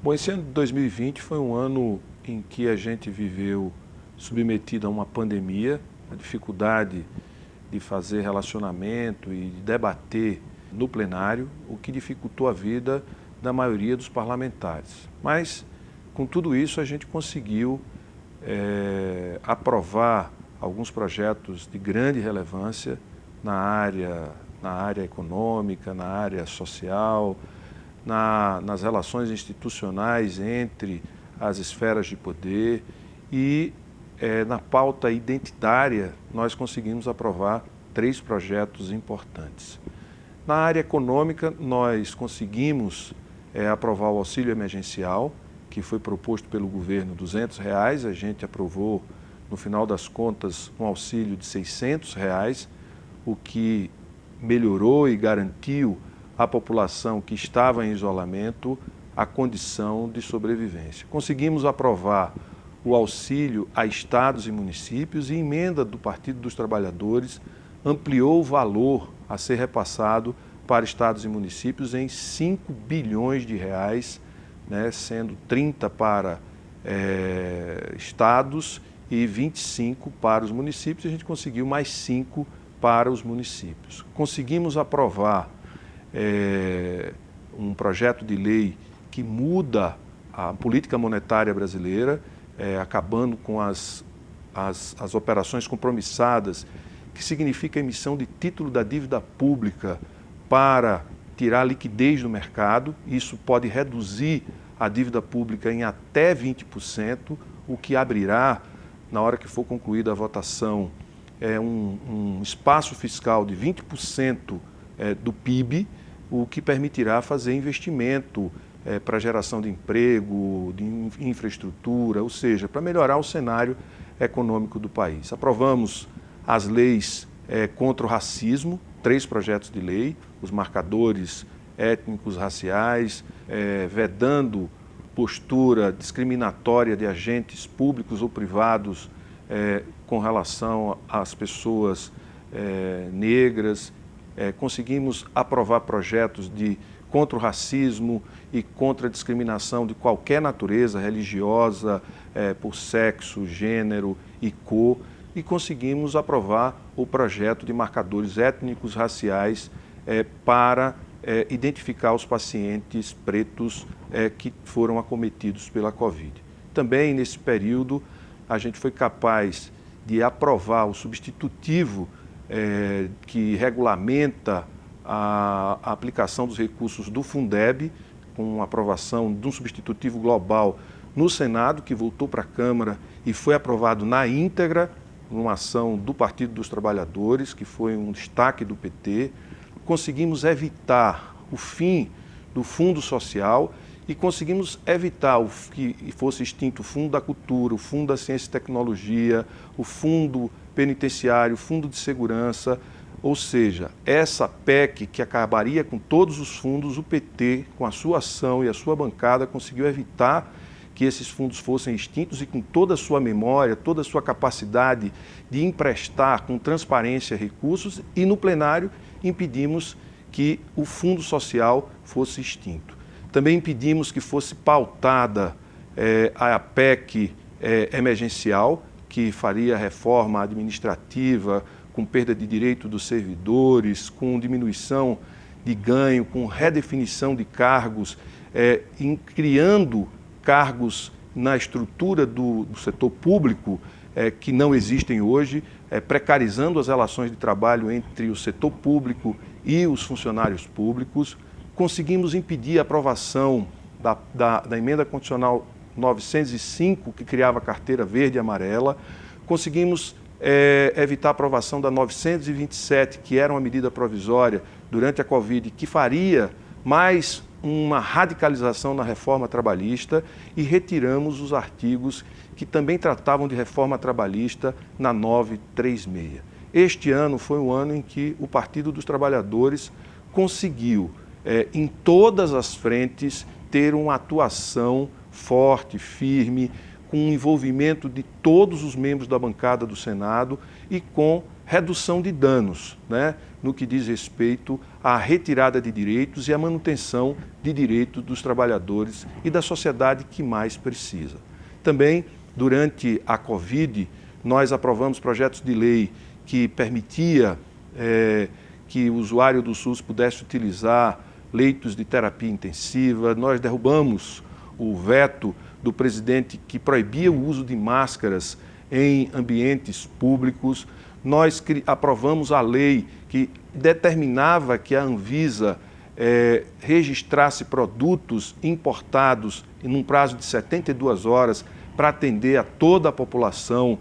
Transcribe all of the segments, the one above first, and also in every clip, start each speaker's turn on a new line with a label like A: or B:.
A: Bom, esse ano de 2020 foi um ano em que a gente viveu submetido a uma pandemia, a dificuldade de fazer relacionamento e de debater no plenário, o que dificultou a vida da maioria dos parlamentares. Mas, com tudo isso, a gente conseguiu aprovar alguns projetos de grande relevância na área econômica, na área social, nas relações institucionais entre as esferas de poder e na pauta identitária nós conseguimos aprovar 3 projetos importantes. Na área econômica nós conseguimos aprovar o auxílio emergencial, que foi proposto pelo governo R$200, a gente aprovou no final das contas um auxílio de R$600, o que melhorou e garantiu à população que estava em isolamento a condição de sobrevivência. Conseguimos aprovar o auxílio a estados e municípios e a emenda do Partido dos Trabalhadores ampliou o valor a ser repassado para estados e municípios em R$5 bilhões, né, sendo 30 para estados e 25 para os municípios, e a gente conseguiu mais 5 para os municípios. Conseguimos aprovar um projeto de lei que muda a política monetária brasileira, acabando com as operações compromissadas, que significa a emissão de título da dívida pública para tirar liquidez do mercado. Isso pode reduzir a dívida pública em até 20%, o que abrirá, na hora que for concluída a votação, um espaço fiscal de 20% do PIB, o que permitirá fazer investimento para geração de emprego, de infraestrutura, ou seja, para melhorar o cenário econômico do país. Aprovamos as leis contra o racismo, 3 projetos de lei, os marcadores étnicos, raciais, vedando postura discriminatória de agentes públicos ou privados com relação às pessoas negras. Conseguimos aprovar projetos contra o racismo e contra a discriminação de qualquer natureza religiosa, por sexo, gênero e cor, e conseguimos aprovar o projeto de marcadores étnicos raciais para identificar os pacientes pretos que foram acometidos pela Covid. Também nesse período a gente foi capaz de aprovar o substitutivo que regulamenta a aplicação dos recursos do Fundeb, com a aprovação de um substitutivo global no Senado, que voltou para a Câmara e foi aprovado na íntegra, numa ação do Partido dos Trabalhadores, que foi um destaque do PT. Conseguimos evitar o fim do Fundo Social e conseguimos evitar que fosse extinto o Fundo da Cultura, o Fundo da Ciência e Tecnologia, o Fundo Penitenciário, o Fundo de Segurança. Ou seja, essa PEC que acabaria com todos os fundos, o PT, com a sua ação e a sua bancada, conseguiu evitar que esses fundos fossem extintos e com toda a sua memória, toda a sua capacidade de emprestar com transparência recursos, e no plenário impedimos que o Fundo Social fosse extinto. Também impedimos que fosse pautada a PEC emergencial, que faria reforma administrativa, com perda de direito dos servidores, com diminuição de ganho, com redefinição de cargos, criando cargos na estrutura do setor público que não existem hoje, precarizando as relações de trabalho entre o setor público e os funcionários públicos. Conseguimos impedir a aprovação da emenda constitucional 905, que criava a carteira verde e amarela. Conseguimos evitar a aprovação da 927, que era uma medida provisória durante a Covid, que faria mais uma radicalização na reforma trabalhista, e retiramos os artigos que também tratavam de reforma trabalhista na 936. Este ano foi um ano em que o Partido dos Trabalhadores conseguiu, em todas as frentes, ter uma atuação forte, firme, com o envolvimento de todos os membros da bancada do Senado e com redução de danos, né? no que diz respeito à retirada de direitos e à manutenção de direitos dos trabalhadores e da sociedade que mais precisa. Também, durante a Covid, nós aprovamos projetos de lei que permitia que o usuário do SUS pudesse utilizar leitos de terapia intensiva. Nós derrubamos o veto do presidente que proibia o uso de máscaras em ambientes públicos. Nós aprovamos a lei que determinava que a Anvisa registrasse produtos importados em um prazo de 72 horas para atender a toda a população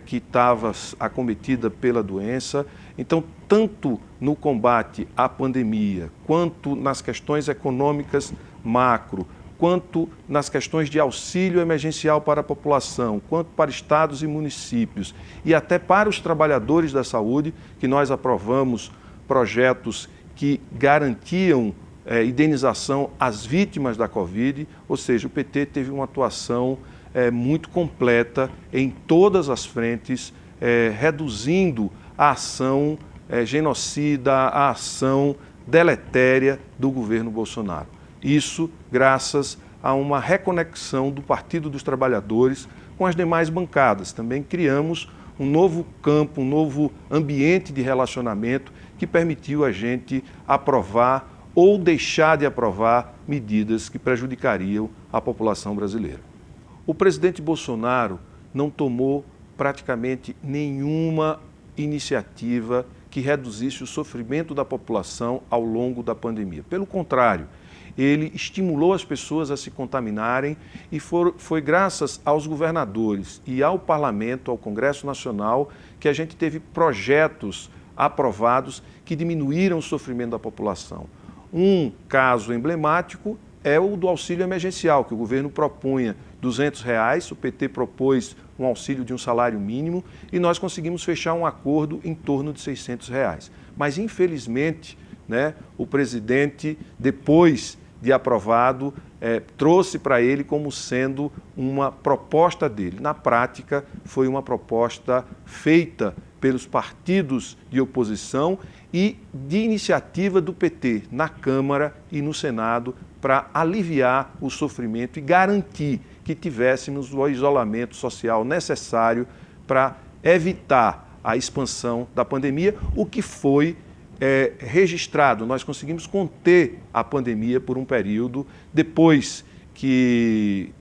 A: que estava acometida pela doença. Então, tanto no combate à pandemia, quanto nas questões econômicas macro, quanto nas questões de auxílio emergencial para a população, quanto para estados e municípios e até para os trabalhadores da saúde, que nós aprovamos projetos que garantiam indenização às vítimas da Covid, ou seja, o PT teve uma atuação muito completa em todas as frentes, reduzindo a ação genocida, a ação deletéria do governo Bolsonaro. Isso graças a uma reconexão do Partido dos Trabalhadores com as demais bancadas. Também criamos um novo campo, um novo ambiente de relacionamento que permitiu a gente aprovar ou deixar de aprovar medidas que prejudicariam a população brasileira. O presidente Bolsonaro não tomou praticamente nenhuma iniciativa que reduzisse o sofrimento da população ao longo da pandemia. Pelo contrário, ele estimulou as pessoas a se contaminarem e foi graças aos governadores e ao Parlamento, ao Congresso Nacional, que a gente teve projetos aprovados que diminuíram o sofrimento da população. Um caso emblemático é o do auxílio emergencial, que o governo propunha R$200, o PT propôs um auxílio de um salário mínimo e nós conseguimos fechar um acordo em torno de R$600. Mas, infelizmente, o presidente, depois de aprovado, trouxe para ele como sendo uma proposta dele. Na prática, foi uma proposta feita pelos partidos de oposição e de iniciativa do PT na Câmara e no Senado para aliviar o sofrimento e garantir que tivéssemos o isolamento social necessário para evitar a expansão da pandemia, o que foi registrado. Nós conseguimos conter a pandemia por um período. Depois que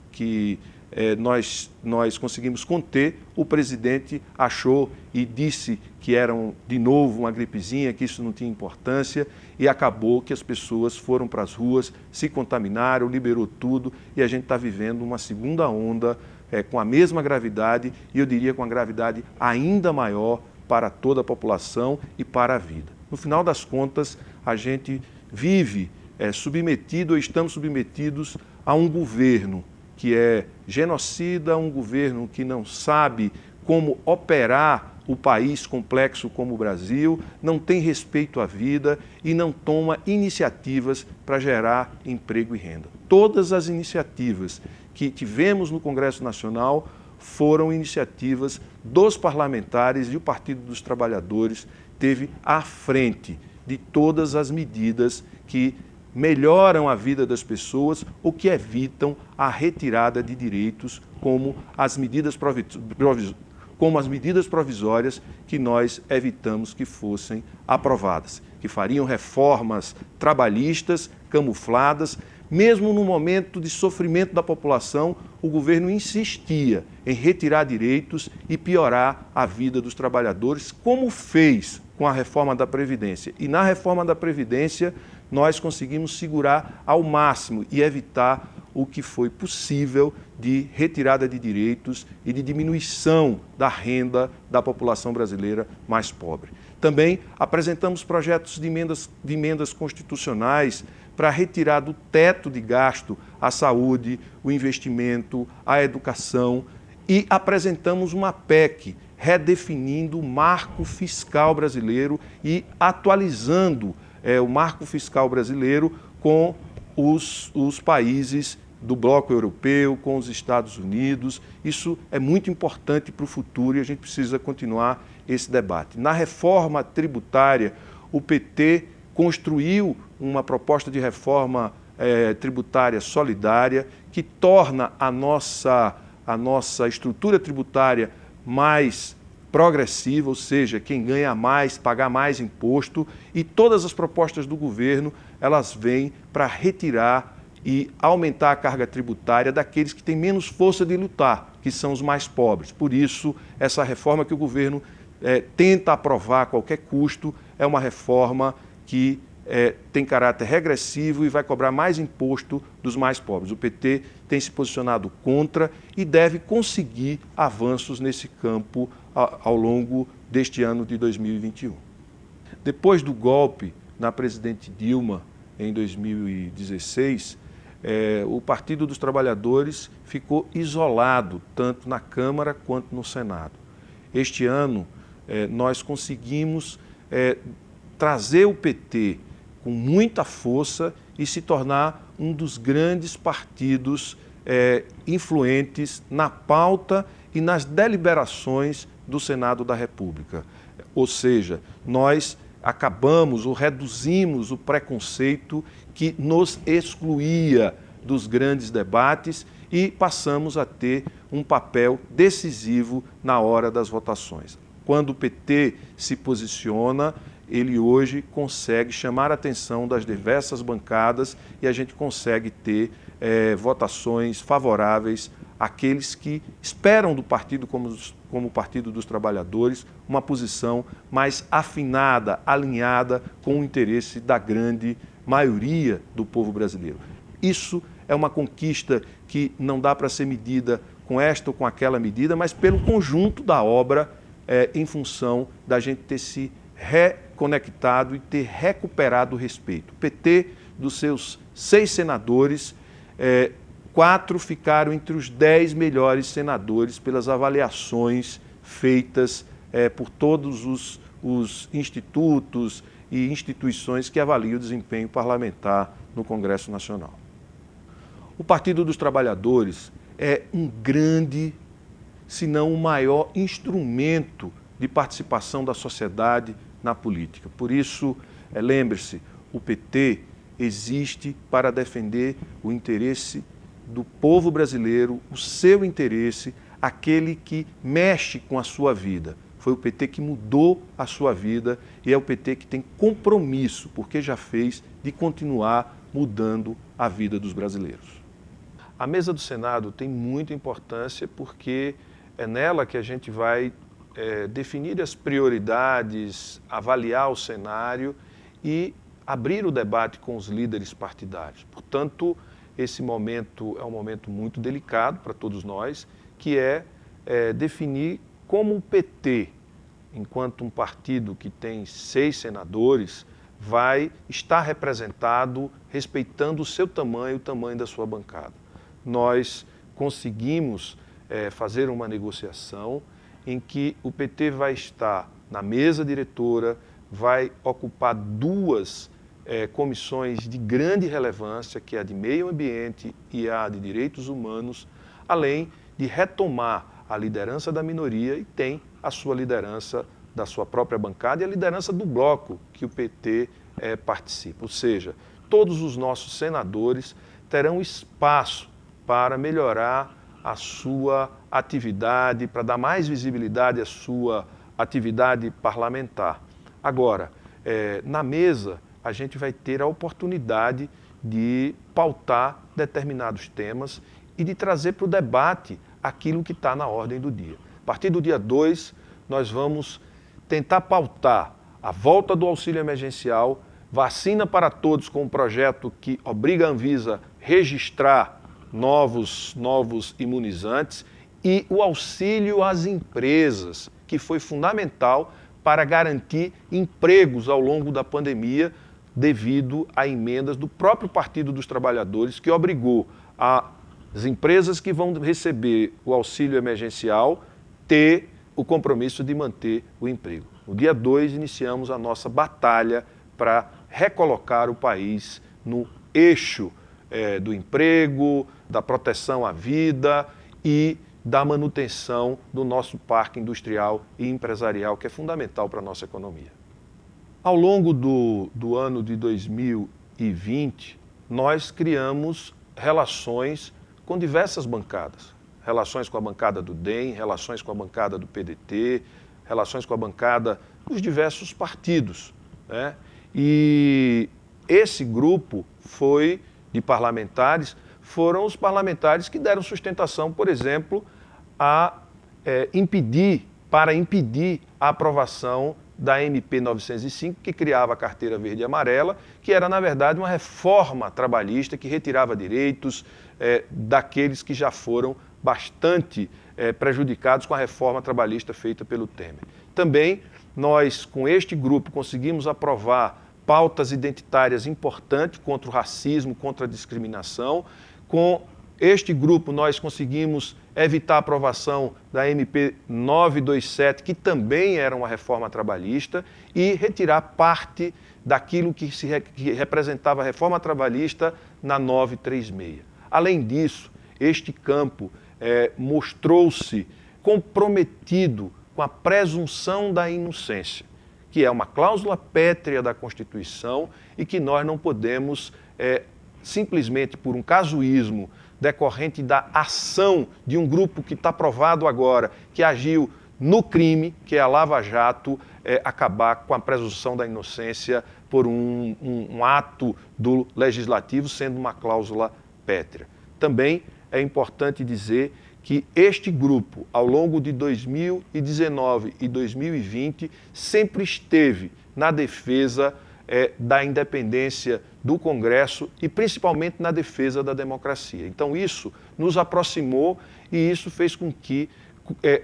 A: nós conseguimos conter, o presidente achou e disse que era de novo uma gripezinha, que isso não tinha importância, e acabou que as pessoas foram para as ruas, se contaminaram, liberou tudo, e a gente está vivendo uma segunda onda com a mesma gravidade, e eu diria com uma gravidade ainda maior para toda a população e para a vida. No final das contas, a gente vive submetido, ou estamos submetidos a um governo que é genocida, um governo que não sabe como operar o país complexo como o Brasil, não tem respeito à vida e não toma iniciativas para gerar emprego e renda. Todas as iniciativas que tivemos no Congresso Nacional foram iniciativas dos parlamentares e o Partido dos Trabalhadores teve à frente de todas as medidas que melhoram a vida das pessoas ou que evitam a retirada de direitos, como as medidas provisórias que nós evitamos que fossem aprovadas, que fariam reformas trabalhistas camufladas. Mesmo no momento de sofrimento da população, o governo insistia em retirar direitos e piorar a vida dos trabalhadores, como fez com a reforma da Previdência. E na reforma da Previdência, nós conseguimos segurar ao máximo e evitar o que foi possível de retirada de direitos e de diminuição da renda da população brasileira mais pobre. Também apresentamos projetos de emendas constitucionais para retirar do teto de gasto a saúde, o investimento, a educação, e apresentamos uma PEC redefinindo o marco fiscal brasileiro e atualizando o marco fiscal brasileiro com os países do bloco europeu, com os Estados Unidos. Isso é muito importante para o futuro e a gente precisa continuar esse debate. Na reforma tributária, o PT construiu uma proposta de reforma tributária solidária que torna a nossa estrutura tributária mais progressiva, ou seja, quem ganha mais, pagar mais imposto, e todas as propostas do governo, elas vêm para retirar e aumentar a carga tributária daqueles que têm menos força de lutar, que são os mais pobres. Por isso, essa reforma que o governo tenta aprovar a qualquer custo é uma reforma que tem caráter regressivo e vai cobrar mais imposto dos mais pobres. O PT tem se posicionado contra e deve conseguir avanços nesse campo ao longo deste ano de 2021. Depois do golpe na presidente Dilma, em 2016, o Partido dos Trabalhadores ficou isolado, tanto na Câmara quanto no Senado. Este ano, nós conseguimos trazer o PT com muita força e se tornar um dos grandes partidos influentes na pauta e nas deliberações do Senado da República. Ou seja, nós acabamos ou reduzimos o preconceito que nos excluía dos grandes debates e passamos a ter um papel decisivo na hora das votações. Quando o PT se posiciona, ele hoje consegue chamar a atenção das diversas bancadas e a gente consegue ter votações favoráveis àqueles que esperam do partido como Partido dos Trabalhadores uma posição mais afinada, alinhada com o interesse da grande maioria do povo brasileiro. Isso é uma conquista que não dá para ser medida com esta ou com aquela medida, mas pelo conjunto da obra em função da gente ter se reconectado e ter recuperado o respeito. O PT, dos seus 6 senadores, 4 ficaram entre os 10 melhores senadores pelas avaliações feitas por todos os institutos e instituições que avaliam o desempenho parlamentar no Congresso Nacional. O Partido dos Trabalhadores é um grande, se não o maior instrumento de participação da sociedade na política. Por isso, lembre-se, o PT existe para defender o interesse do povo brasileiro, o seu interesse, aquele que mexe com a sua vida. Foi o PT que mudou a sua vida e é o PT que tem compromisso, porque já fez, de continuar mudando a vida dos brasileiros. A mesa do Senado tem muita importância porque é nela que a gente vai definir as prioridades, avaliar o cenário e abrir o debate com os líderes partidários. Portanto, esse momento é um momento muito delicado para todos nós, que é definir como o PT, enquanto um partido que tem 6 senadores, vai estar representado respeitando o seu tamanho, o tamanho da sua bancada. Nós conseguimos fazer uma negociação em que o PT vai estar na mesa diretora, vai ocupar 2 comissões de grande relevância, que é a de meio ambiente e a de direitos humanos, além de retomar a liderança da minoria e tem a sua liderança da sua própria bancada e a liderança do bloco que o PT participa. Ou seja, todos os nossos senadores terão espaço para melhorar a sua atividade, para dar mais visibilidade à sua atividade parlamentar. Agora, na mesa, a gente vai ter a oportunidade de pautar determinados temas e de trazer para o debate aquilo que está na ordem do dia. A partir do dia 2, nós vamos tentar pautar a volta do auxílio emergencial, vacina para todos com um projeto que obriga a Anvisa a registrar novos imunizantes e o auxílio às empresas, que foi fundamental para garantir empregos ao longo da pandemia devido a emendas do próprio Partido dos Trabalhadores, que obrigou as empresas que vão receber o auxílio emergencial ter o compromisso de manter o emprego. No dia 2, iniciamos a nossa batalha para recolocar o país no eixo do emprego, da proteção à vida e da manutenção do nosso parque industrial e empresarial, que é fundamental para a nossa economia. Ao longo do ano de 2020, nós criamos relações com diversas bancadas. Relações com a bancada do DEM, relações com a bancada do PDT, relações com a bancada dos diversos partidos, né? E esse grupo de parlamentares foram os parlamentares que deram sustentação, por exemplo, para impedir a aprovação da MP 905, que criava a carteira verde e amarela, que era, na verdade, uma reforma trabalhista que retirava direitos daqueles que já foram bastante prejudicados com a reforma trabalhista feita pelo Temer. Também nós, com este grupo, conseguimos aprovar pautas identitárias importantes contra o racismo, contra a discriminação. Com este grupo, nós conseguimos evitar a aprovação da MP 927, que também era uma reforma trabalhista, e retirar parte daquilo que representava a reforma trabalhista na 936. Além disso, este campo mostrou-se comprometido com a presunção da inocência, que é uma cláusula pétrea da Constituição e que nós não podemos, simplesmente por um casuísmo decorrente da ação de um grupo que está provado agora, que agiu no crime, que é a Lava Jato, acabar com a presunção da inocência por um ato do Legislativo, sendo uma cláusula pétrea. Também é importante dizer que este grupo, ao longo de 2019 e 2020, sempre esteve na defesa da independência do Congresso e principalmente na defesa da democracia. Então isso nos aproximou e isso fez com que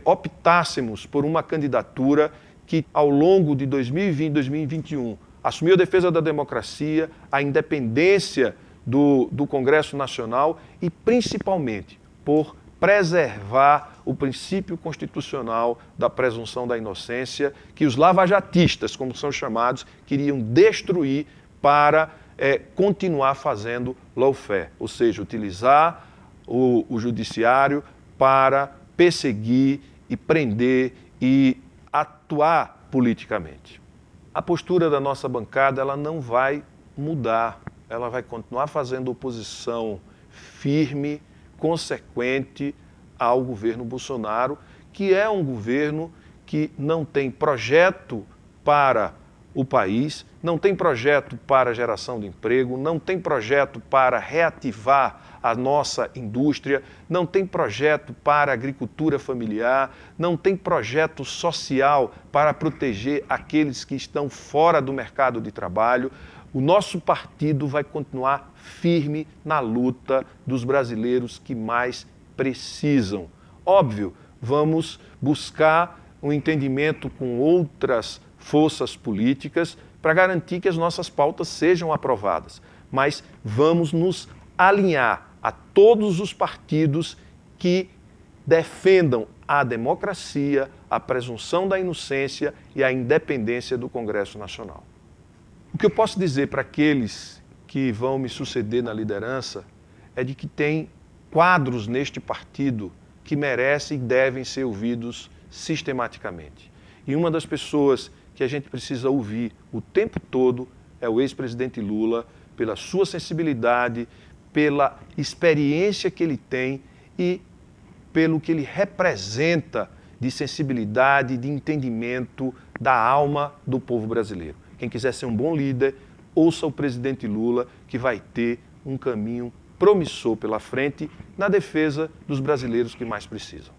A: optássemos por uma candidatura que, ao longo de 2020 e 2021, assumiu a defesa da democracia, a independência do Congresso Nacional e principalmente por preservar o princípio constitucional da presunção da inocência que os lavajatistas, como são chamados, queriam destruir para continuar fazendo lawfare, ou seja, utilizar o judiciário para perseguir e prender e atuar politicamente. A postura da nossa bancada ela não vai mudar, ela vai continuar fazendo oposição firme, consequente ao governo Bolsonaro, que é um governo que não tem projeto para o país, não tem projeto para a geração de emprego, não tem projeto para reativar a nossa indústria, não tem projeto para a agricultura familiar, não tem projeto social para proteger aqueles que estão fora do mercado de trabalho. O nosso partido vai continuar firme na luta dos brasileiros que mais precisam. Óbvio, vamos buscar um entendimento com outras forças políticas para garantir que as nossas pautas sejam aprovadas, mas vamos nos alinhar a todos os partidos que defendam a democracia, a presunção da inocência e a independência do Congresso Nacional. O que eu posso dizer para aqueles que vão me suceder na liderança é de que tem quadros neste partido que merecem e devem ser ouvidos sistematicamente. E uma das pessoas que a gente precisa ouvir o tempo todo é o ex-presidente Lula, pela sua sensibilidade, pela experiência que ele tem e pelo que ele representa de sensibilidade, de entendimento da alma do povo brasileiro. Quem quiser ser um bom líder, ouça o presidente Lula, que vai ter um caminho promissor pela frente na defesa dos brasileiros que mais precisam.